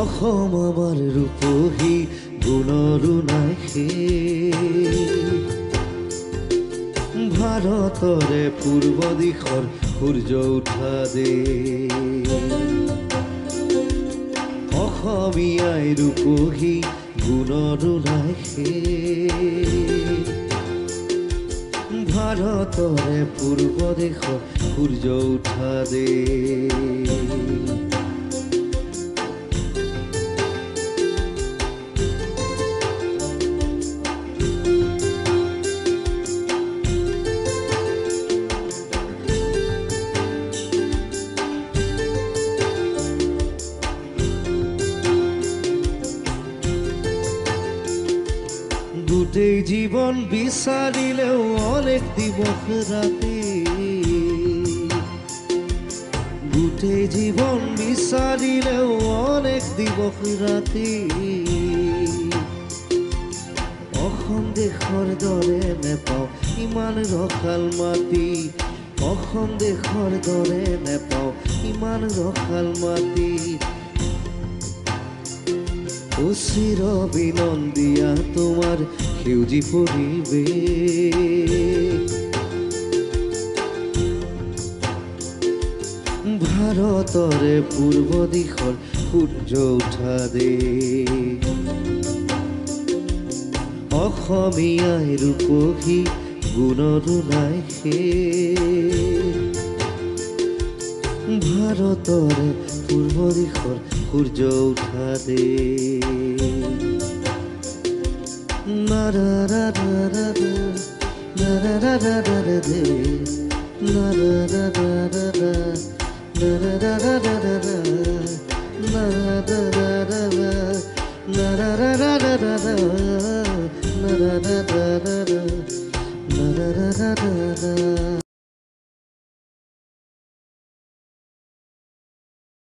অসম আমাৰ ৰূপহী গুণৰো নাই ভাৰতৰে পূৰ্ব দিশৰ সূৰ্য উঠা দেশ অসমীয়াই ৰূপহী গুণৰো নাই ভাৰতৰে পূৰ্ব দিশৰ সূৰ্য উঠা দেশ গোটেই জীবন বিচাৰিলেও অনেক দিবস ৰাতি গোটেই জীবন বিচাৰিলেও অনেক দিবস ৰাতি অসম দেশৰ দৰে নেপাওঁ ইমান ৰসাল মাটি অসম দেশৰ দৰে নেপাওঁ ইমান ৰসাল মাটি চিৰ বিনন্দিয়া তোমাৰ সেউজী পৰিৱেশ ভাৰতৰে পূৰ্ব দিশৰ সূৰ্য উঠা দেশ অসমীয়াই ৰূপহী গুণৰো নাই ভাৰতৰে পূৰ্ব দিশৰ সূৰ্য উঠা দেশ